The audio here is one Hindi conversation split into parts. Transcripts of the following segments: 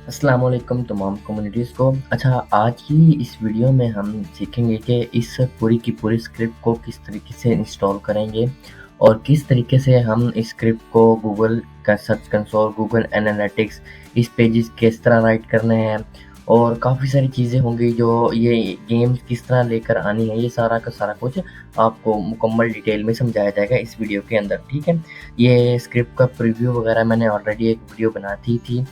अस्सलाम वालेकुम तमाम कम्युनिटीज़ को। अच्छा, आज की इस वीडियो में हम सीखेंगे कि इस पूरी की पूरी स्क्रिप्ट को किस तरीके से इंस्टॉल करेंगे और किस तरीके से हम इस स्क्रिप्ट को गूगल का सर्च कंसोल, गूगल एनालिटिक्स इस पेजेस किस तरह राइट करने हैं और काफ़ी सारी चीज़ें होंगी जो ये गेम्स किस तरह लेकर आनी है, ये सारा का सारा कुछ आपको मुकम्मल डिटेल में समझाया जाएगा इस वीडियो के अंदर, ठीक है? ये स्क्रिप्ट का प्रीव्यू वगैरह मैंने ऑलरेडी एक वीडियो बना दी थी।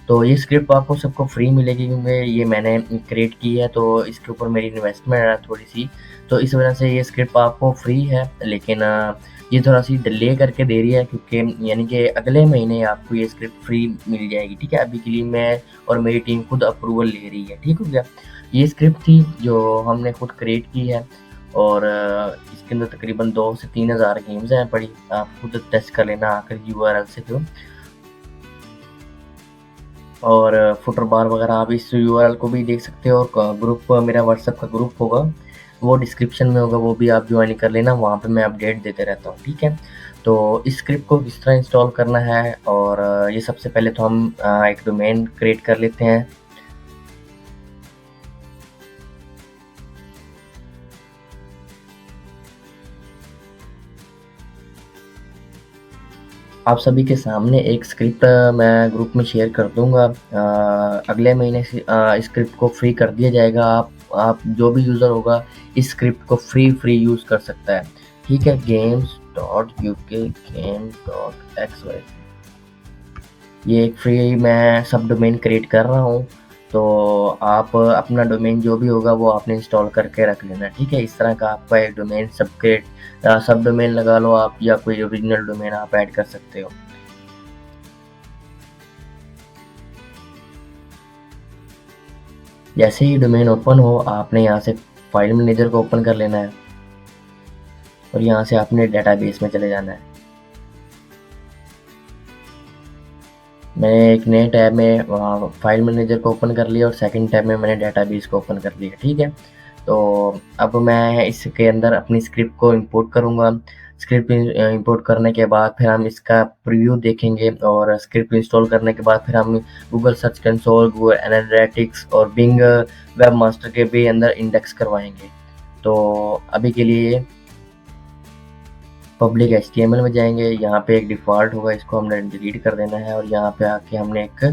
तो ये स्क्रिप्ट आपको सबको फ्री मिलेगी क्योंकि ये मैंने क्रिएट की है, तो इसके ऊपर मेरी इन्वेस्टमेंट है थोड़ी-सी, तो इस वजह से ये स्क्रिप्ट आपको फ्री है। लेकिन ये थोड़ा-सी डिले करके दे रही है क्योंकि यानी कि अगले महीने आपको ये स्क्रिप्ट फ्री मिल जाएगी, ठीक है? अभी के लिए मैं और मेरी टीम खुद अप्रूवल ले रही है, ठीक हो गया? ये स्क्रिप्ट थी जो हमने खुद क्रिएट की है और इसके अंदर तकरीबन 2 से 3,000 गेम्स हैं पड़ी, आप खुद टेस्ट कर लेना आकर यूआरएल से जो। और फुटर बार वगैरह आप इस यूआरएल को भी देख सकते हो और ग्रुप मेरा व्हाट्सएप का ग्रुप होगा, वो डिस्क्रिप्शन में होगा, वो भी आप ज्वाइन कर लेना, वहाँ पे मैं अपडेट देते रहता हूँ, ठीक है? तो इस स्क्रिप्ट को किस तरह इंस्टॉल करना है और ये सबसे पहले तो हम एक डोमेन क्रिएट कर लेते हैं। आप सभी के सामने एक स्क्रिप्ट मैं ग्रुप में शेयर कर दूँगा। अगले महीने से इस स्क्रिप्ट को फ्री कर दिया जाएगा। आप जो भी यूज़र होगा इस स्क्रिप्ट को फ्री यूज़ कर सकता है। ठीक है? games.uk game.xyz ये एक फ्री मैं सब डोमेन क्रिएट कर रहा हूँ। तो आप अपना डोमेन जो भी होगा वो आपने इंस्टॉल करके रख लेना, ठीक है? इस तरह का आपका एक डोमेन सब डोमेन लगा लो आप या कोई ओरिजिनल डोमेन आप ऐड कर सकते हो। जैसे ही डोमेन ओपन हो आपने यहाँ से फाइल मैनेजर को ओपन कर लेना है और यहाँ से आपने डेटाबेस में चले जाना है। मैंने एक नए टैब में फाइल मैनेजर को ओपन कर लिया और सेकंड टैब में मैंने डेटाबेस को ओपन कर लिया, ठीक है? तो अब मैं इसके अंदर अपनी स्क्रिप्ट को इंपोर्ट करूँगा। स्क्रिप्ट इंपोर्ट करने के बाद फिर हम इसका प्रीव्यू देखेंगे और स्क्रिप्ट इंस्टॉल करने के बाद फिर हम Google search console, Google analytics और बिंग वेब मास्टर के भी अंदर इंडेक्स करवाएँगे। तो अभी के लिए पब्लिक एचटीएमएल में जाएंगे, यहाँ पे एक डिफ़ॉल्ट होगा, इसको हमने डिलीट कर देना है और यहाँ पे आके हमने एक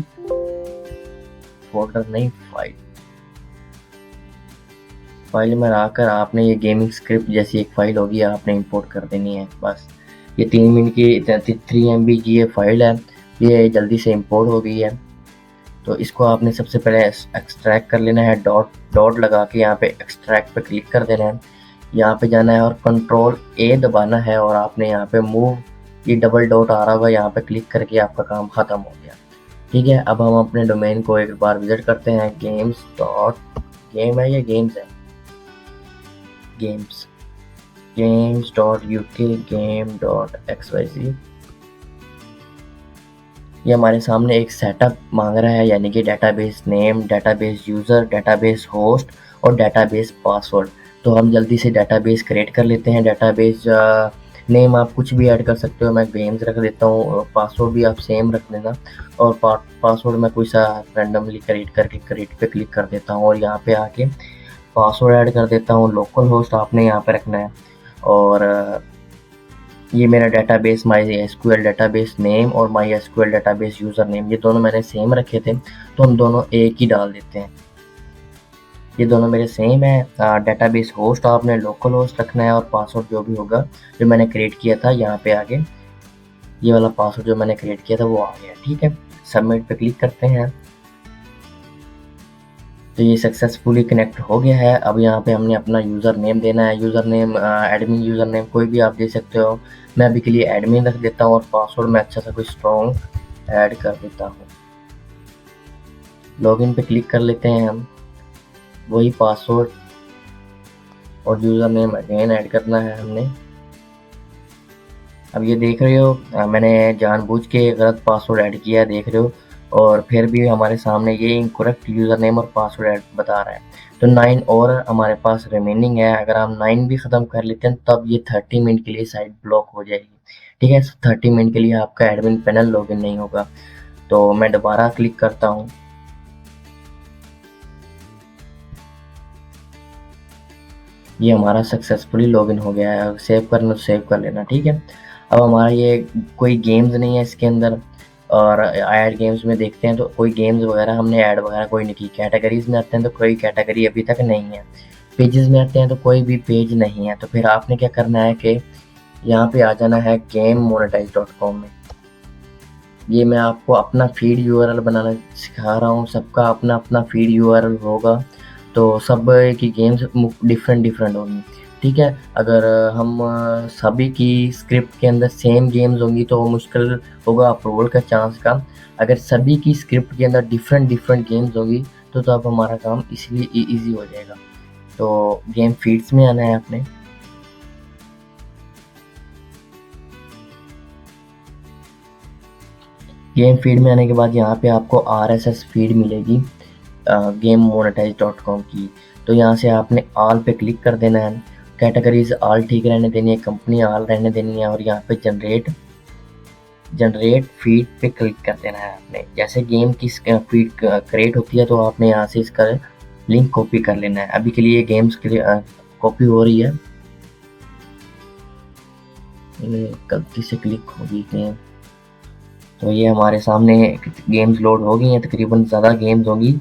फ़ोल्डर नहीं फाइल में आकर आपने ये गेमिंग स्क्रिप्ट जैसी एक फ़ाइल होगी आपने इंपोर्ट कर देनी है बस। ये 3 मिनट की 3 एमबी की ये फ़ाइल है, ये जल्दी से इंपोर्ट हो गई है। तो इसको आपने सबसे पहले एक्सट्रैक्ट कर लेना है, डॉट लगा के यहाँ पे एक्सट्रैक्ट पे क्लिक कर देना है। यहाँ पे जाना है और कंट्रोल ए दबाना है और आपने यहाँ पे मूव, ये डबल डॉट आ रहा होगा, यहाँ पे क्लिक करके आपका काम ख़त्म हो गया। ठीक है? अब हम अपने डोमेन को एक बार विजिट करते हैं। गेम है या गेम्स है? गेम्स games.uk game.xyz ये हमारे सामने एक सेटअप मांग रहा है, यानी कि database name, database user, database host और डेटाबेस पासवर्ड। तो हम जल्दी से डेटाबेस क्रिएट कर लेते हैं। डेटाबेस नेम आप कुछ भी ऐड कर सकते हो, मैं गेम्स रख देता हूँ। पासवर्ड भी आप सेम रख देना और पासवर्ड मैं कोई सा रैंडमली क्रिएट करके क्रिएट पे क्लिक कर देता हूँ और यहाँ पे आके पासवर्ड ऐड कर देता हूँ। लोकल होस्ट आपने यहाँ पे रखना है और ये मेरा database MySQL database name और MySQL database user name, ये दोनों मैंने सेम रखे थे, तो हम दोनों एक ही डाल देते हैं। ये दोनों मेरे सेम है। डेटाबेस होस्ट आपने लोकल होस्ट रखना है और पासवर्ड जो भी होगा जो मैंने क्रिएट किया था, यहाँ पे आगे ये वाला पासवर्ड जो मैंने क्रिएट किया था वो आ गया। ठीक है? सबमिट पे क्लिक करते हैं तो ये सक्सेसफुली कनेक्ट हो गया है। अब यहाँ पे हमने अपना यूज़र नेम देना है। User name admin user name कोई भी आप दे सकते हो, मैं अभी के लिए एडमिन रख देता हूँ और पासवर्ड में अच्छा सा कोई स्ट्रॉन्ग ऐड कर देता हूँ। लॉगिन पे क्लिक कर लेते हैं हम, वही पासवर्ड और यूज़र नेम अगेन ऐड करना है हमने। अब ये देख रहे हो मैंने जानबूझ के गलत पासवर्ड ऐड किया है, देख रहे हो, और फिर भी हमारे सामने ये इनकरेक्ट यूज़र नेम और पासवर्ड ऐड बता रहा है। तो 9 और हमारे पास रिमेनिंग है। अगर हम 9 भी ख़त्म कर लेते हैं तब ये 30 मिनट के लिए साइट ब्लॉक हो जाएगी। ठीक है? 30 मिनट के लिए आपका एडमिन पैनल लॉगिन नहीं होगा। तो मैं दोबारा क्लिक करता हूँ ये हमारा सक्सेसफुली लॉगिन हो गया है। सेव करना तो सेव कर लेना, ठीक है। अब हमारा ये कोई गेम्स नहीं है इसके अंदर, और ऐड गेम्स में देखते हैं तो कोई गेम्स वगैरह हमने ऐड वगैरह कोई नहीं की। कैटेगरीज में आते हैं तो कोई कैटेगरी अभी तक नहीं है। पेजेस में आते हैं तो कोई भी पेज नहीं है। तो फिर आपने क्या करना है कि यहाँ पे आ जाना है gamemonetize.com में। ये मैं आपको अपना फीड यूआरएल बनाना सिखा रहा हूँ। सबका अपना अपना फीड यूआरएल होगा, तो सब की गेम्स डिफरेंट डिफरेंट होंगी, ठीक है। अगर हम सभी की स्क्रिप्ट के अंदर सेम गेम्स होंगी तो मुश्किल होगा अप्रूवल का चांस का। अगर सभी की स्क्रिप्ट के अंदर डिफरेंट डिफरेंट गेम्स होंगी तो अब हमारा काम इसलिए ईजी हो जाएगा। तो गेम फीड्स में आना है आपने। गेम फीड में आने के बाद यहाँ पे आपको RSS फीड मिलेगी gamemonetize.com की। तो यहाँ से आपने ऑल पे क्लिक कर देना है। कैटेगरीज ऑल ठीक रहने देनी है, कंपनी ऑल रहने देनी है, और यहाँ पे जनरेट फीड पे क्लिक कर देना है आपने। जैसे गेम की फीड क्रिएट होती है तो आपने यहाँ से इसका लिंक कॉपी कर लेना है। अभी के लिए गेम्स कॉपी हो रही है, गलती से क्लिक हो गई गेम। तो ये हमारे सामने गेम्स लोड हो गई हैं, तकरीबन ज़्यादा गेम्स होंगी।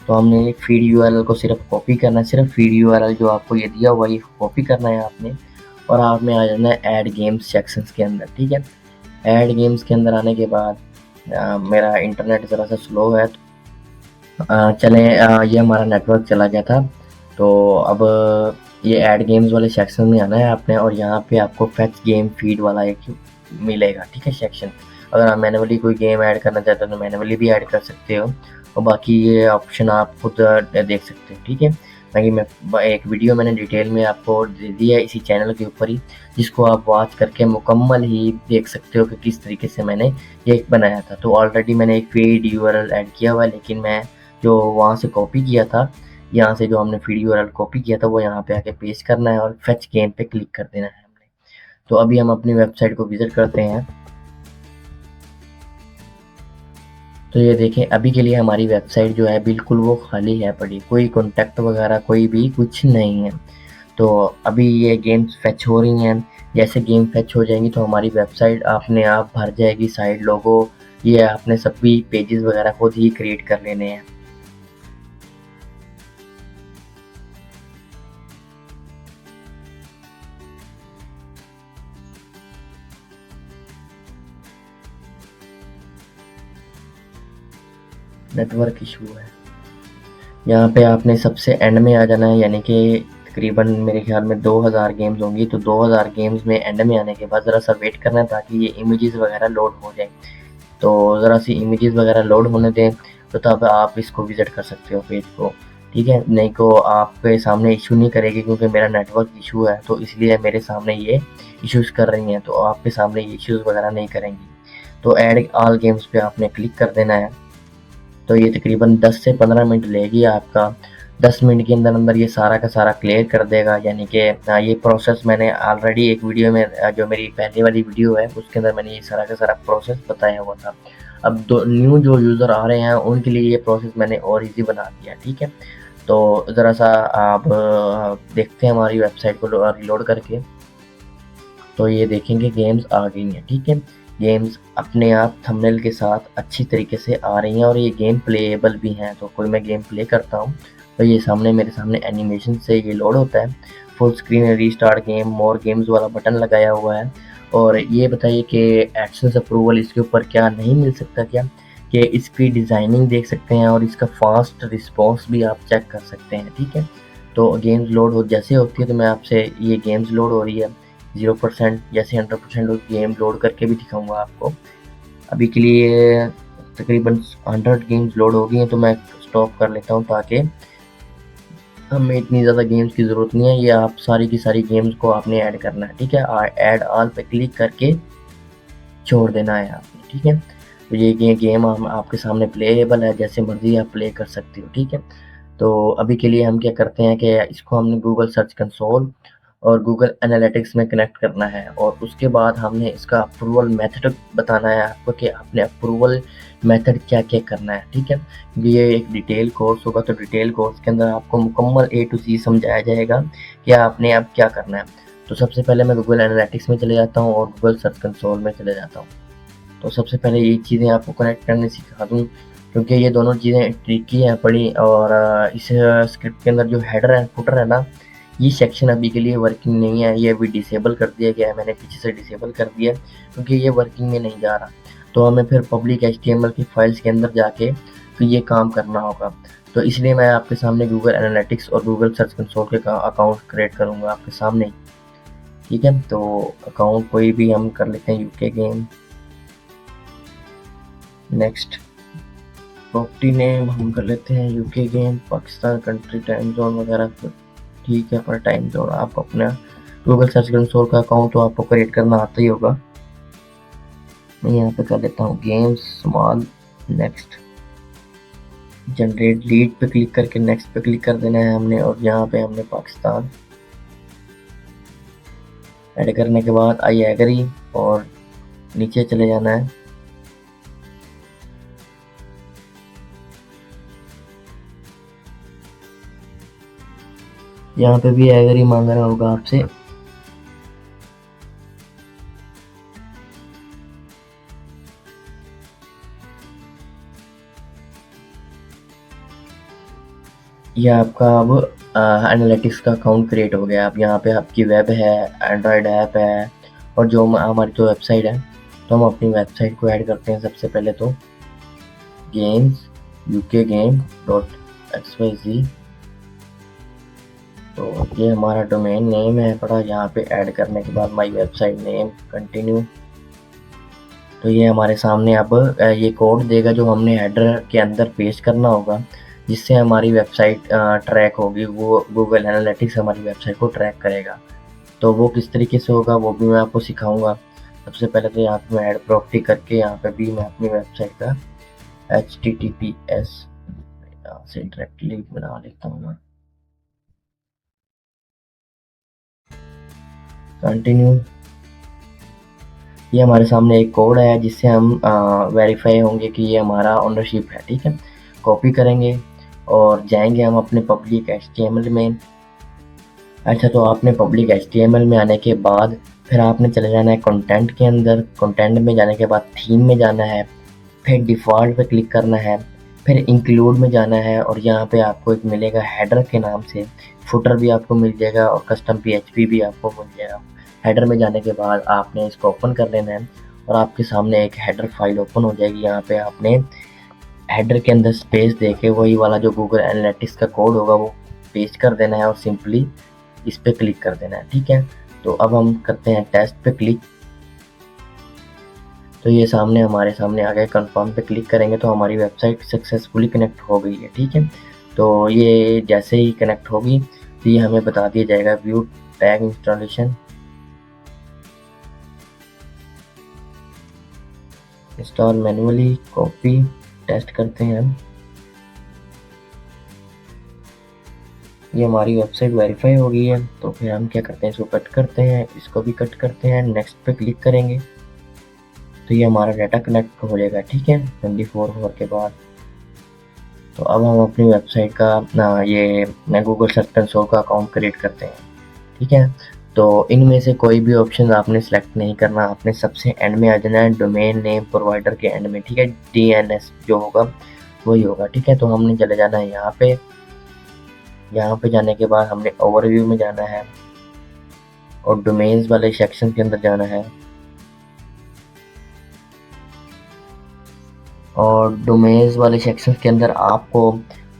तो हमने एक फीड यूआरएल को सिर्फ कॉपी करना है, सिर्फ फीड यूआरएल जो आपको ये दिया हुआ ये कॉपी करना है आपने, और आपने आ जाना है ऐड गेम्स सेक्शंस के अंदर, ठीक है। ऐड गेम्स के अंदर आने के बाद मेरा इंटरनेट ज़रा सा स्लो है, तो चले ये हमारा नेटवर्क चला गया था। तो अब ये ऐड गेम्स वाले सेक्शन में आना है आपने, और यहाँ पे आपको फेच गेम फीड वाला एक मिलेगा, ठीक है, सेक्शन। अगर आप मैनुअली कोई गेम ऐड करना चाहते हो तो मैनुअली भी ऐड कर सकते हो, और बाकी ये ऑप्शन आप खुद देख सकते हो, ठीक है। बाकी मैं एक वीडियो मैंने डिटेल में आपको दे दी है इसी चैनल के ऊपर ही, जिसको आप वॉच करके मुकम्मल ही देख सकते हो कि किस तरीके से मैंने ये बनाया था। तो ऑलरेडी मैंने एक फीड यूआरएल ऐड किया हुआ है, लेकिन मैं जो वहाँ से कॉपी किया था, यहाँ से जो हमने फीड यूआरएल कॉपी किया था वो यहाँ पे आके पेस्ट करना है और फेच गेम पे क्लिक कर देना है हमने। तो अभी हम अपनी वेबसाइट को विजिट करते हैं। तो ये देखें, अभी के लिए हमारी वेबसाइट जो है बिल्कुल वो खाली है पड़ी, कोई कॉन्टैक्ट वगैरह कोई भी कुछ नहीं है। तो अभी ये गेम्स फेच हो रही हैं। जैसे गेम फेच हो जाएंगी तो हमारी वेबसाइट अपने आप भर जाएगी। साइड लोगो ये आपने सभी पेजेस वगैरह खुद ही क्रिएट कर लेने हैं। नेटवर्क इशू है। यहाँ पे आपने सबसे एंड में आ जाना है, यानी कि तकरीबन मेरे ख्याल में 2000 गेम्स होंगी। तो 2000 गेम्स में एंड में आने के बाद ज़रा सा वेट करना है ताकि ये इमेजेस वगैरह लोड हो जाए। तो ज़रा सी इमेजेस वगैरह लोड होने दें, तो तब आप इसको विज़िट कर सकते हो पेज को, ठीक है। नहीं तो आपके सामने इशू नहीं करेगी, क्योंकि मेरा नेटवर्क इशू है तो इसलिए मेरे सामने ये इश्यूज़ कर रही हैं, तो आपके सामने ये इश्यूज़ वगैरह नहीं करेंगी। तो ऐड ऑल गेम्स पे आपने क्लिक कर देना है। तो ये तकरीबन 10 से 15 मिनट लेगी आपका। 10 मिनट के अंदर अंदर ये सारा का सारा क्लियर कर देगा। यानी कि ये प्रोसेस मैंने ऑलरेडी एक वीडियो में जो मेरी पहले वाली वीडियो है उसके अंदर मैंने ये सारा का सारा प्रोसेस बताया हुआ था। अब न्यू जो यूज़र आ रहे हैं उनके लिए ये प्रोसेस मैंने और ईजी बना दिया, ठीक है। तो ज़रा सा आप देखते हैं हमारी वेबसाइट को रिलोड करके। तो ये देखेंगे गेम्स आ गई हैं, ठीक है। गेम्स अपने आप थंबनेल के साथ अच्छी तरीके से आ रही हैं और ये गेम प्लेएबल भी हैं। तो कोई मैं गेम प्ले करता हूँ तो ये मेरे सामने एनिमेशन से ये लोड होता है। Full screen restart game more games वाला बटन लगाया हुआ है। और ये बताइए कि एडसेंस अप्रूवल इसके ऊपर क्या नहीं मिल सकता क्या, कि इसकी डिज़ाइनिंग देख सकते हैं और इसका फास्ट रिस्पॉन्स भी आप चेक कर सकते हैं, ठीक है। तो गेम्स लोड हो जैसे होती है तो मैं आपसे ये गेम्स लोड हो रही है 0% जैसे 100% गेम लोड करके भी दिखाऊंगा आपको। अभी के लिए तकरीबन 100 गेम्स लोड हो गई हैं, तो मैं स्टॉप कर लेता हूँ ताकि हमें इतनी ज़्यादा गेम्स की ज़रूरत नहीं है। ये आप सारी की सारी गेम्स को आपने ऐड करना है, ठीक है। ऐड ऑल पे क्लिक करके छोड़ देना है आपने, ठीक है। तो ये गेम आपके सामने प्लेएबल है, जैसे मर्जी आप प्ले कर सकते हो, ठीक है। तो अभी के लिए हम क्या करते हैं कि इसको हमने गूगल सर्च कंसोल और गूगल एनालिटिक्स में कनेक्ट करना है, और उसके बाद हमने इसका अप्रूवल मेथड बताना है आपको कि आपने अप्रूवल मेथड क्या क्या करना है। ठीक है, ये एक डिटेल कोर्स होगा, तो डिटेल कोर्स के अंदर आपको मुकम्मल A to Z समझाया जाएगा कि आपने अब क्या करना है। तो सबसे पहले मैं गूगल एनालिटिक्स में चले जाता हूँ और गूगल सर्च कंसोल में चले जाता हूँ। तो सबसे पहले ये चीज़ें आपको कनेक्ट करने सिखा दूँ, क्योंकि ये दोनों चीज़ें ट्रिकी हैं बड़ी, और इस स्क्रिप्ट के अंदर जो हेडर है फुटर है ना, ये सेक्शन अभी के लिए वर्किंग नहीं है, ये अभी डिसेबल कर दिया गया है, मैंने पीछे से डिसेबल कर दिया है क्योंकि ये वर्किंग में नहीं जा रहा। तो हमें फिर पब्लिक HTML की फाइल्स के अंदर जाके फिर ये काम करना होगा। तो इसलिए मैं आपके सामने गूगल एनालिटिक्स और गूगल सर्च कंसोल के अकाउंट क्रिएट करूँगा आपके सामने। ठीक है, तो अकाउंट कोई भी हम कर लेते हैं, UK game. Next property name हम कर लेते हैं UK game, Pakistan country time zone वगैरह ठीक है, पर टाइम जोन आप अपना गूगल सर्च कंसोल का अकाउंट तो आपको क्रिएट करना आता ही होगा। मैं यहाँ पे कर लेता हूँ games small. Next generate lead पे क्लिक करके नेक्स्ट पे क्लिक कर देना है हमने, और यहाँ पे हमने पाकिस्तान ऐड करने के बाद आई एग्री और नीचे चले जाना है। यहाँ पे भी एग्री मांगना होगा आपसे। ये आपका अब एनालिटिक्स का अकाउंट क्रिएट हो गया। अब यहाँ पे आपकी वेब है, एंड्रॉयड ऐप है, और जो हमारी जो वेबसाइट है, तो हम अपनी वेबसाइट को ऐड करते हैं। सबसे पहले तो गेम्स ukgame.xyz, तो ये हमारा डोमेन नेम है पड़ा। यहाँ पे ऐड करने के बाद माई वेबसाइट नेम, कंटिन्यू। तो ये हमारे सामने अब ये कोड देगा जो हमने हेडर के अंदर पेस्ट करना होगा, जिससे हमारी वेबसाइट ट्रैक होगी। वो गूगल एनालिटिक्स हमारी वेबसाइट को ट्रैक करेगा। तो वो किस तरीके से होगा वो भी मैं आपको सिखाऊंगा। सबसे पहले तो यहाँ पे मैं ऐड प्रॉपर्टी करके यहाँ पे भी मैं अपनी वेबसाइट का HTTPS यहाँ से डायरेक्टली बना लेता हूँ मैं। कंटिन्यू। ये हमारे सामने एक कोड है जिससे हम वेरीफाई होंगे कि ये हमारा ओनरशिप है। ठीक है, कॉपी करेंगे और जाएंगे हम अपने पब्लिक HTML में। अच्छा, तो आपने पब्लिक HTML में आने के बाद फिर आपने चले जाना है कंटेंट के अंदर। कंटेंट में जाने के बाद थीम में जाना है, फिर डिफ़ॉल्ट पे क्लिक करना है, फिर इंक्लूड में जाना है, और यहाँ पे आपको एक मिलेगा हेडर के नाम से, फुटर भी आपको मिल जाएगा और कस्टम PHP भी आपको मिल जाएगा। हेडर में जाने के बाद आपने इसको ओपन कर लेना है और आपके सामने एक हेडर फाइल ओपन हो जाएगी। यहाँ पे आपने हेडर के अंदर स्पेस देके वही वाला जो गूगल एनालिटिक्स का कोड होगा वो पेस्ट कर देना है और सिंपली इस पे क्लिक कर देना है। ठीक है, तो अब हम करते हैं टेस्ट पे क्लिक। तो ये सामने हमारे सामने आ गए। कंफर्म पे क्लिक करेंगे तो हमारी वेबसाइट सक्सेसफुली कनेक्ट हो गई है। ठीक है, तो ये जैसे ही कनेक्ट होगी तो ये हमें बता दिया जाएगा view tag installation, install manually, copy, test करते हैं हम। ये हमारी वेबसाइट वेरीफाई हो गई है। तो फिर हम क्या करते हैं, इसको कट करते हैं, इसको भी कट करते हैं, नेक्स्ट पे क्लिक करेंगे तो ये हमारा डाटा कनेक्ट हो जाएगा। ठीक है, 24 आवर के बाद। तो अब हम अपनी वेबसाइट का ये गूगल सर्च कंसोल का अकाउंट क्रिएट करते हैं। ठीक है, तो इनमें से कोई भी ऑप्शन आपने सेलेक्ट नहीं करना, आपने सबसे एंड में आ जाना है, डोमेन नेम प्रोवाइडर के एंड में। ठीक है, DNS जो होगा वही होगा। ठीक है, तो हमने चले जाना है यहाँ पे। यहाँ पे जाने के बाद हमने ओवरव्यू में जाना है और डोमेन्स वाले सेक्शन के अंदर जाना है, और डोमेन्स वाले सेक्शन के अंदर आपको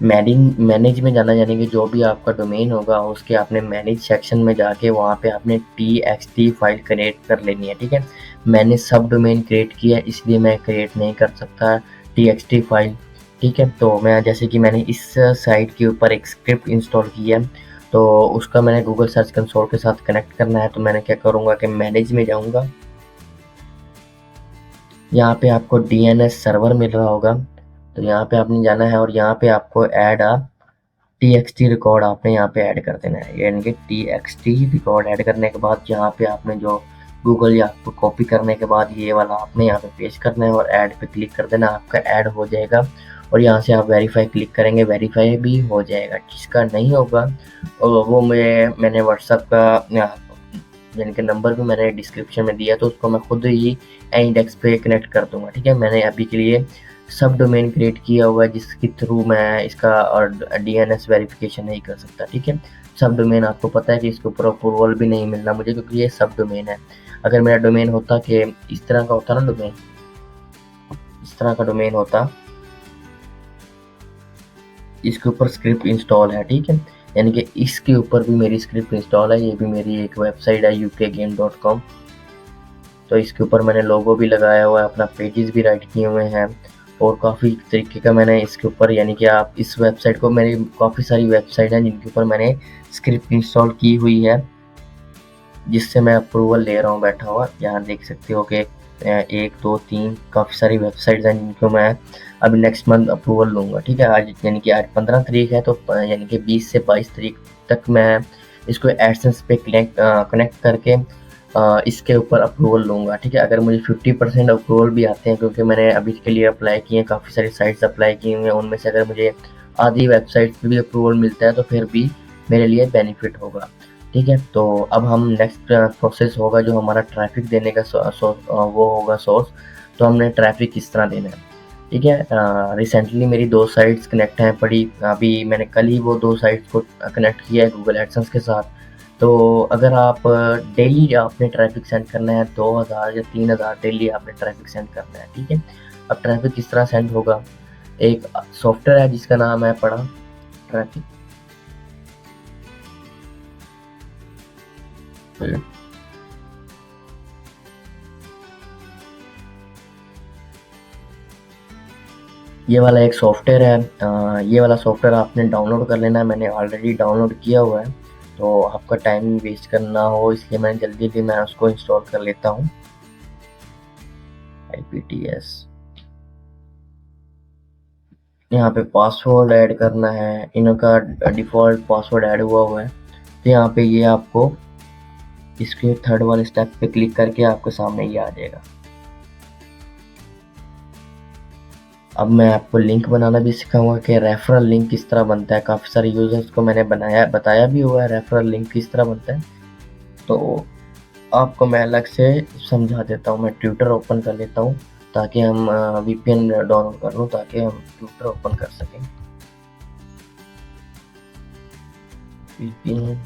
मैनेज में जाना, यानी कि जो भी आपका डोमेन होगा उसके आपने मैनेज सेक्शन में जाके वहाँ पे आपने TXT फाइल क्रिएट कर लेनी है। ठीक है, मैंने सब डोमेन क्रिएट किया है इसलिए मैं क्रिएट नहीं कर सकता TXT फाइल। ठीक है, तो मैं जैसे कि मैंने इस साइट के ऊपर एक स्क्रिप्ट इंस्टॉल किया है तो उसका मैंने गूगल सर्च कंसोल के साथ कनेक्ट करना है। तो मैंने क्या करूँगा कि मैनेज में जाऊँगा, यहाँ पे आपको DNS सर्वर मिल रहा होगा, तो यहाँ पे आपने जाना है और यहाँ पे आपको ऐड TXT रिकॉर्ड आपने यहाँ पे ऐड कर देना है, यानी कि TXT रिकॉर्ड ऐड करने के बाद यहाँ पे आपने जो गूगल या आपको कॉपी करने के बाद ये वाला आपने यहाँ पे पेस्ट करना है और ऐड पे क्लिक कर देना, आपका ऐड हो जाएगा। और यहाँ से आप वेरीफाई क्लिक करेंगे, वेरीफाई भी हो जाएगा। जिसका नहीं होगा वो मैंने व्हाट्सएप का यानी कि नंबर भी मैंने डिस्क्रिप्शन में दिया, तो उसको मैं खुद ही इंडेक्स पे कनेक्ट कर दूंगा। ठीक है, मैंने अभी के लिए सब डोमेन क्रिएट किया हुआ है जिसके थ्रू मैं इसका और DNS वेरिफिकेशन नहीं कर सकता। ठीक है, सब डोमेन आपको पता है कि इसके ऊपर अप्रूवल भी नहीं मिलना मुझे, क्योंकि ये सब डोमेन है। अगर मेरा डोमेन होता कि इस तरह का होता ना, डोमेन इस तरह का डोमेन होता, इसके ऊपर स्क्रिप्ट इंस्टॉल है। ठीक है, यानी कि इसके ऊपर भी मेरी स्क्रिप्ट इंस्टॉल है। ये भी मेरी एक वेबसाइट है ukgame.com, तो इसके ऊपर मैंने लोगो भी लगाया हुआ है, अपना पेजेस भी राइट किए हुए हैं और काफ़ी तरीके का मैंने इसके ऊपर, यानी कि आप इस वेबसाइट को, मेरी काफ़ी सारी वेबसाइट हैं जिनके ऊपर मैंने स्क्रिप्ट इंस्टॉल की हुई है, जिससे मैं अप्रूवल ले रहा हूँ बैठा हुआ। यहाँ देख सकते हो कि 1 2 3 काफ़ी सारी वेबसाइट्स हैं जिनको मैं अभी नेक्स्ट मंथ अप्रूवल लूँगा। ठीक है, आज यानी कि आज 15 तारीख है, तो यानी कि 20 से 22 तारीख तक मैं इसको एडसेंस पे कनेक्ट करके इसके ऊपर अप्रूवल लूँगा। ठीक है, अगर मुझे 50% अप्रूवल भी आते हैं, क्योंकि मैंने अभी के लिए अप्लाई किए हैं, काफ़ी सारी साइट्स अप्लाई की हुई हैं, उनमें से अगर मुझे आधी वेबसाइट पे भी अप्रूवल मिलता है तो फिर भी मेरे लिए बेनिफिट होगा। ठीक है, तो अब हम नेक्स्ट प्रोसेस होगा जो हमारा ट्रैफिक देने का वो होगा सोर्स। तो हमने ट्रैफिक किस तरह देना है। ठीक है, रिसेंटली मेरी 2 साइट्स कनेक्ट हैं पड़ी, अभी मैंने कल ही वो 2 साइट्स को कनेक्ट किया है गूगल एडसेंस के साथ। तो अगर आप डेली आपने ट्रैफिक सेंड करना है, 2000 या 3000 डेली आपने ट्रैफिक सेंड करना है। ठीक है, अब ट्रैफिक किस तरह सेंड होगा, एक सॉफ्टवेयर है जिसका नाम है पड़ा ट्रैफिक। ये वाला एक सॉफ्टवेयर है, ये वाला सॉफ्टवेयर आपने डाउनलोड कर लेना है। मैंने ऑलरेडी डाउनलोड किया हुआ है, तो आपका टाइम वेस्ट करना हो इसलिए मैंने जल्दी जल्दी मैं उसको इंस्टॉल कर लेता हूँ। IPTS, यहाँ पे पासवर्ड ऐड करना है, इनका डिफ़ॉल्ट पासवर्ड ऐड हुआ है। तो यहाँ पे ये आपको इसके थर्ड वाले स्टेप पे क्लिक करके आपके सामने ये आ जाएगा। अब मैं आपको लिंक बनाना भी सिखाऊंगा कि रेफरल लिंक किस तरह बनता है। काफ़ी सारे यूजर्स को मैंने बताया भी हुआ है रेफरल लिंक किस तरह बनता है, तो आपको मैं अलग से समझा देता हूँ। मैं ट्विटर ओपन कर लेता हूँ ताकि हम VPN डाउनलोड कर लूँ ताकि हम ट्विटर ओपन कर सकें। VPN,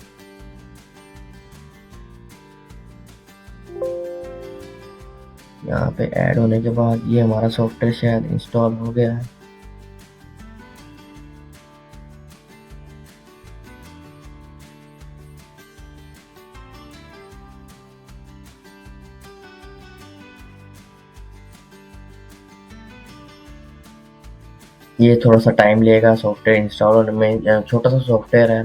यहाँ पे ऐड होने के बाद ये हमारा सॉफ्टवेयर शायद इंस्टॉल हो गया है। ये थोड़ा सा टाइम लेगा सॉफ्टवेयर इंस्टॉल होने में, छोटा सा सॉफ्टवेयर है,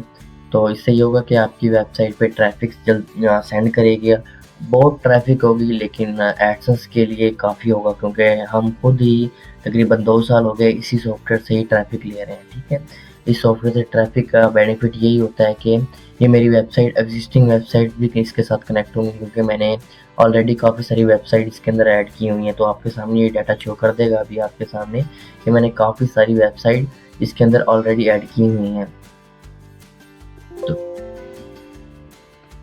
तो इससे ये होगा कि आपकी वेबसाइट पे ट्रैफिक जल्द सेंड करेगी। बहुत ट्रैफिक होगी लेकिन एडसेंस के लिए काफ़ी होगा, क्योंकि हम खुद ही तकरीबन 2 साल हो गए इसी सॉफ्टवेयर से ही ट्रैफिक ले रहे हैं। ठीक है, इस सॉफ्टवेयर से ट्रैफिक का बेनिफिट यही होता है कि ये मेरी वेबसाइट, एग्जिस्टिंग वेबसाइट भी इसके साथ कनेक्ट होंगी, क्योंकि मैंने ऑलरेडी काफ़ी सारी वेबसाइट इसके अंदर ऐड की हुई हैं। तो आपके सामने ये डाटा शो कर देगा अभी आपके सामने कि मैंने काफ़ी सारी वेबसाइट इसके अंदर ऑलरेडी ऐड की हुई हैं। तो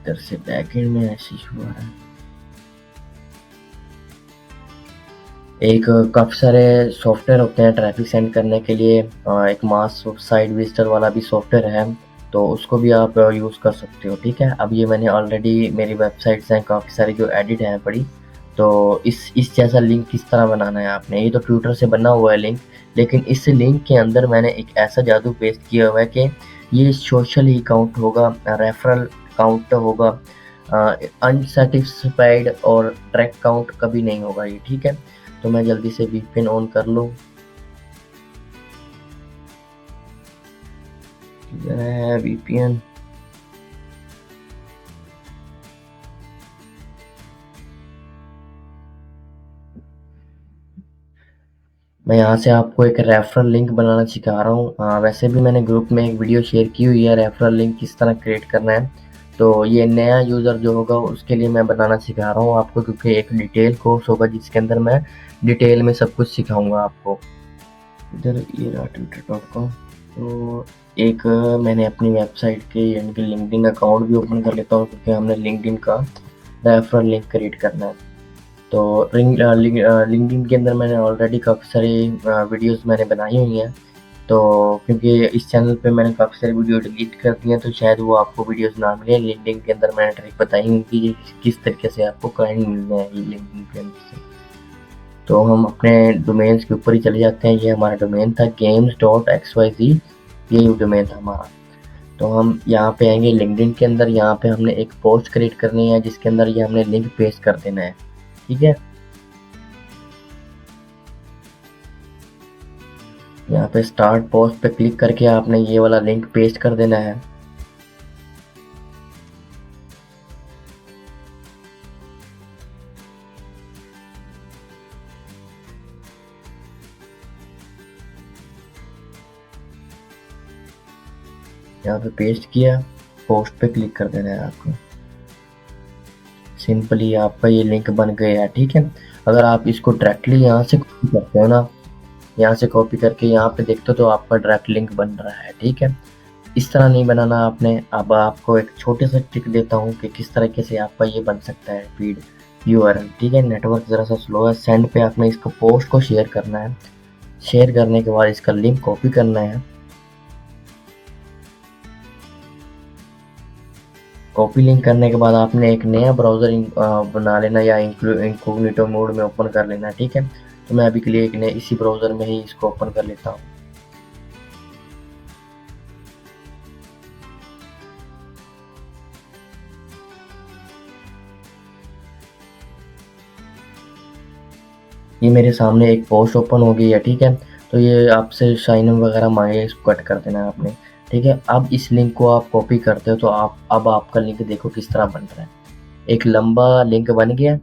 इधर से बैकएंड में ऐसे इशू आ रहा है। एक काफ़ी सारे सॉफ्टवेयर होते हैं ट्रैफिक सेंड करने के लिए, एक मास साइट विजिटर वाला भी सॉफ्टवेयर है, तो उसको भी आप यूज़ कर सकते हो। ठीक है, अब ये मैंने ऑलरेडी मेरी वेबसाइट्स हैं काफ़ी सारी जो एडिट हैं पड़ी, तो इस जैसा लिंक किस तरह बनाना है आपने, ये तो ट्विटर से बना हुआ है लिंक, लेकिन इस लिंक के अंदर मैंने एक ऐसा जादू पेस्ट किया हुआ है कि ये सोशल ही काउंट होगा, रेफरल काउंट होगा, अनसेटिस्फाइड और ट्रैक काउंट कभी नहीं होगा ये। ठीक है, तो मैं जल्दी से VPN ऑन कर लूँ। किधर है VPN? मैं यहाँ से आपको एक रेफरल लिंक बनाना सिखा रहा हूँ। वैसे भी मैंने ग्रुप में एक वीडियो शेयर की हुई है रेफरल लिंक किस तरह क्रिएट करना है। तो ये नया यूज़र जो होगा उसके लिए मैं बनाना सिखा रहा हूँ आपको, क्योंकि एक डिटेल कोर्स होगा जिसके अंदर मैं डिटेल में सब कुछ सिखाऊंगा आपको। इधर ये रहा twitter.com। तो एक मैंने अपनी वेबसाइट के यानी कि लिंक्डइन अकाउंट भी ओपन कर लेता हूँ, क्योंकि हमने लिंक्डइन का रेफरल लिंक क्रिएट करना है। तो लिंक्डइन के अंदर मैंने ऑलरेडी काफ़ी सारी वीडियोस मैंने बनाई हुई हैं। तो क्योंकि इस चैनल पे मैंने काफ़ी सारी वीडियो डिलीट कर दी हैं, तो शायद वो आपको वीडियोस ना मिले। लिंक्डइन के अंदर मैंने ट्रिक बताई हुई कि ये किस तरीके से आपको क्लाइंट मिलने हैं ये लिंक्डइन के अंदर से। तो हम अपने डोमेन्स के ऊपर ही चले जाते हैं। ये हमारा डोमेन था games.xyz, ये डोमेन था हमारा। तो हम यहाँ पे आएंगे लिंक्डइन के अंदर। यहाँ पे हमने एक पोस्ट क्रिएट करनी है जिसके अंदर ये हमने लिंक पेस्ट कर देना है, ठीक है। यहाँ पे स्टार्ट पोस्ट पे क्लिक करके आपने ये वाला लिंक पेस्ट कर देना है। यहाँ पे पेस्ट किया, पोस्ट पे क्लिक कर देना है आपको। सिंपली आपका ये लिंक बन गया है, ठीक है। अगर आप इसको डायरेक्टली यहाँ से कॉपी करते हो ना, यहाँ से कॉपी करके यहाँ पे देखते हो तो आपका डायरेक्ट लिंक बन रहा है, ठीक है। इस तरह नहीं बनाना आपने। अब आपको एक छोटे सा ट्रिक देता हूँ कि किस तरीके से आपका ये बन सकता है फीड यूआरएल, ठीक है। नेटवर्क ज़रा सा स्लो है। सेंड पे आपने इसको पोस्ट को शेयर करना है। शेयर करने के बाद इसका लिंक कॉपी करना है। कॉपी लिंक करने के बाद आपने एक नया ब्राउज़र बना लेना या इंकोग्निटो मोड में ओपन कर लेना, ठीक है। तो मैं अभी के लिए एक नए इसी ब्राउज़र में ही इसको ओपन कर लेता हूँ। ये मेरे सामने एक पोस्ट ओपन हो गई है, ठीक है। तो ये आपसे साइन इन वगैरह मांगे, इसको कट कर देना है आपने, ठीक है। अब इस लिंक को आप कॉपी करते हो तो अब आपका लिंक देखो किस तरह बन रहा है। एक लंबा लिंक बन गया।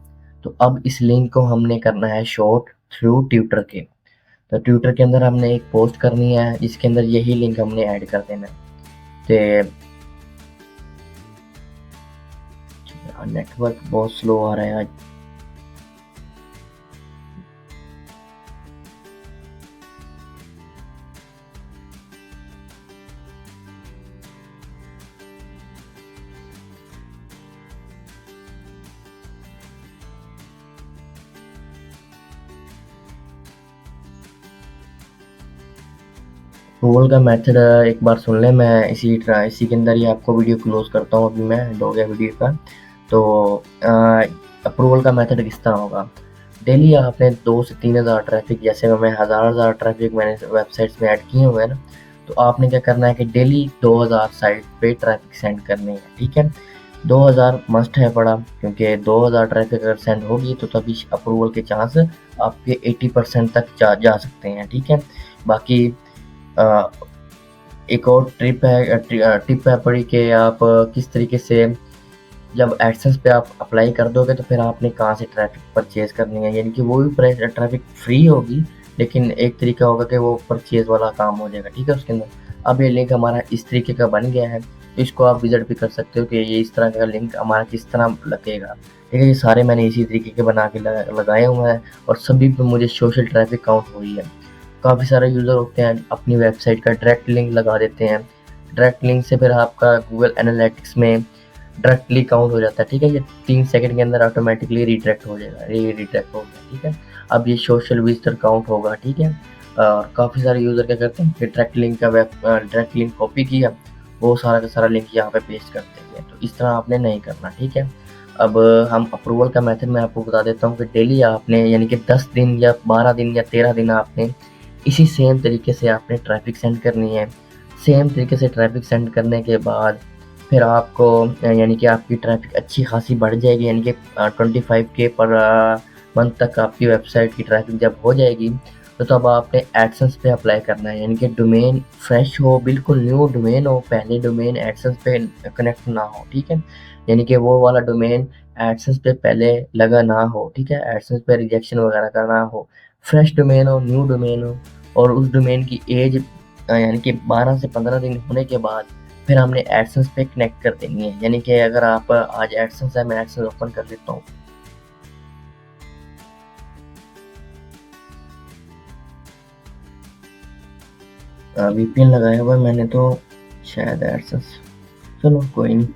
तो अब इस लिंक को हमने करना है शॉर्ट थ्रू ट्विटर के। तो ट्विटर के अंदर हमने एक पोस्ट करनी है जिसके अंदर यही लिंक हमने ऐड कर देना है। तो नेटवर्क बहुत स्लो आ रहा है आज। गूगल का मेथड एक बार सुन लें। मैं इसी के अंदर ही आपको वीडियो क्लोज करता हूँ। अभी मैं एंड हो गया वीडियो का। तो अप्रूवल का मेथड किस तरह होगा। डेली आपने 2 से 3 हज़ार ट्रैफिक, जैसे मैं हज़ार ट्रैफिक मैंने वेबसाइट्स में ऐड किए हुए हैं ना, तो आपने क्या करना है कि डेली 2000 साइट पे ट्रैफिक सेंड करनी है, ठीक है। 2000 मस्ट है पड़ा, क्योंकि 2000 ट्रैफिक अगर सेंड होगी तो तभी अप्रूवल के चांस आपके 80% तक जा सकते हैं, ठीक है। बाकी एक और टिप है पड़ी कि आप किस तरीके से जब एडसेंस पे आप अप्लाई कर दोगे तो फिर आपने कहाँ से ट्रैफिक परचेज करनी है, यानी कि वो भी ट्रैफिक फ्री होगी, लेकिन एक तरीका होगा कि वो परचेज वाला काम हो जाएगा, ठीक है, उसके अंदर। अब ये लिंक हमारा इस तरीके का बन गया है, तो इसको आप विजिट भी कर सकते हो कि ये इस तरह का लिंक हमारा किस तरह लगेगा, ठीक है। ये सारे मैंने इसी तरीके के बना के लगाए हुए हैं और सभी पे मुझे सोशल ट्रैफिक काउंट हुई है। काफ़ी सारे यूज़र होते हैं अपनी वेबसाइट का डायरेक्ट लिंक लगा देते हैं। डायरेक्ट लिंक से फिर आपका गूगल एनालिटिक्स में डायरेक्टली काउंट हो जाता है, ठीक है। ये 3 सेकंड के अंदर ऑटोमेटिकली रिडायरेक्ट हो जाएगा, रिडायरेक्ट हो गया, ठीक है। अब ये सोशल विजिटर काउंट होगा, ठीक है। और काफ़ी सारे यूज़र क्या करते हैं कि डायरेक्ट लिंक कॉपी किया, वो सारा का सारा लिंक यहाँ पे पेस्ट कर देंगे। तो इस तरह आपने नहीं करना, ठीक है। अब हम अप्रूवल का मेथड मैं आपको बता देता हूँ कि डेली आपने यानी कि 10 दिन या 12 दिन या 13 दिन आपने इसी सेम तरीके से आपने ट्रैफिक सेंड करनी है। सेम तरीके से ट्रैफिक सेंड करने के बाद फिर आपको यानी कि आपकी ट्रैफिक अच्छी खासी बढ़ जाएगी, यानी कि 25K पर मंथ तक आपकी वेबसाइट की ट्रैफिक जब हो जाएगी तो तब आपने एडसेंस पे अप्लाई करना है, यानी कि डोमेन फ्रेश हो, बिल्कुल न्यू डोमेन हो, पहले डोमेन एडसेंस पे कनेक्ट ना हो, ठीक है। यानी कि वो वाला डोमेन एडसेंस पे पहले लगा ना हो, ठीक है, एडसेंस पे रिजेक्शन वगैरह का ना हो, फ्रेश डोमेन हो, न्यू डोमेन हो, और उस डोमेन की एज यानी कि 12 से 15 दिन होने के बाद फिर हमने एडसेंस पे कनेक्ट कर देनी है। यानी कि अगर आप आज एडसेंस है, मैं एडसेंस ओपन कर लेता हूँ। वीपीएन लगाया हुआ है मैंने तो, शायद एडसेंस, चलो कोई नहीं।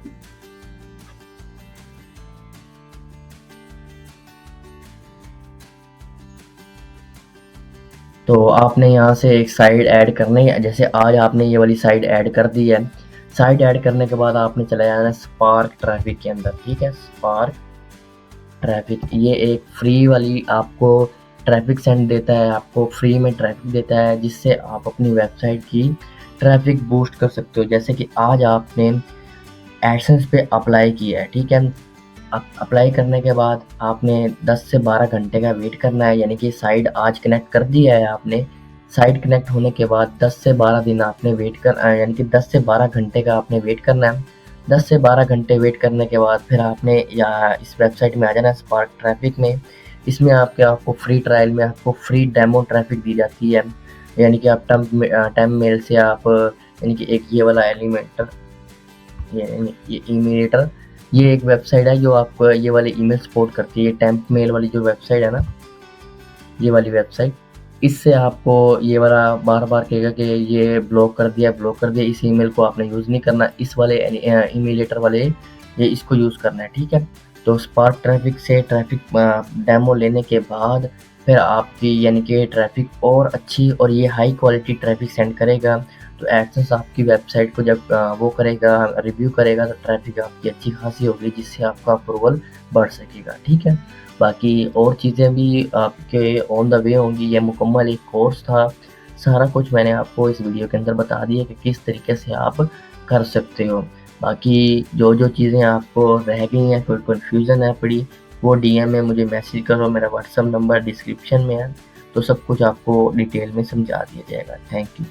तो आपने यहाँ से एक साइड ऐड करनी है। जैसे आज आपने ये वाली साइड ऐड कर दी है। साइड ऐड करने के बाद आपने चला जाना है स्पार्क ट्रैफिक के अंदर। ठीक है, स्पार्क ट्रैफिक ये एक फ्री वाली आपको ट्रैफिक सेंड देता है, आपको फ्री में ट्रैफिक देता है, जिससे आप अपनी वेबसाइट की ट्रैफिक बूस्ट कर सकते हो। जैसे कि आज आपने एडसेंस पे अप्लाई किया है, ठीक है, अप्लाई करने के बाद आपने 10 से 12 घंटे का वेट करना है। यानी कि साइट आज कनेक्ट कर दिया है आपने, साइट कनेक्ट होने के बाद 10 से 12 दिन आपने वेट कर यानी कि 10 से 12 घंटे का आपने वेट करना है। 10 से 12 घंटे वेट करने के बाद फिर आपने या इस वेबसाइट में आ जाना है स्पार्क ट्रैफिक में। इसमें आपको फ्री ट्रायल में आपको फ्री डेमो ट्रैफिक दी जाती है। यानी कि आप टेम्प मेल से आप यानी कि एक ये वाला एलिमेंटर, ये ईमेलेटर, ये एक वेबसाइट है जो आपको ये वाली ईमेल सपोर्ट करती है। टेम्प मेल वाली जो वेबसाइट है ना, ये वाली वेबसाइट, इससे आपको ये वाला बार बार कहेगा कि ये ब्लॉक कर दिया, ब्लॉक कर दिया, इस ईमेल को आपने यूज़ नहीं करना, इस वाले ईमेलेटर वाले ये इसको यूज़ करना है। ठीक है, तो स्पार्क ट्रैफिक से ट्रैफिक डेमो लेने के बाद फिर आपकी यानी कि ट्रैफिक और अच्छी और ये हाई क्वालिटी ट्रैफिक सेंड करेगा। तो एडसेंस आपकी वेबसाइट को जब वो करेगा, रिव्यू करेगा, तो ट्रैफिक आपकी अच्छी खासी होगी, जिससे आपका अप्रूवल बढ़ सकेगा। ठीक है, बाकी और चीज़ें भी आपके ऑन द वे होंगी। ये मुकम्मल एक कोर्स था, सारा कुछ मैंने आपको इस वीडियो के अंदर बता दिया कि किस तरीके से आप कर सकते हो। बाकी जो चीज़ें आपको रह गई हैं, कोई कन्फ्यूज़न है पड़ी, वो डीएम में मुझे मैसेज करो, मेरा व्हाट्सअप नंबर डिस्क्रिप्शन में है, तो सब कुछ आपको डिटेल में समझा दिया जाएगा। Thank you.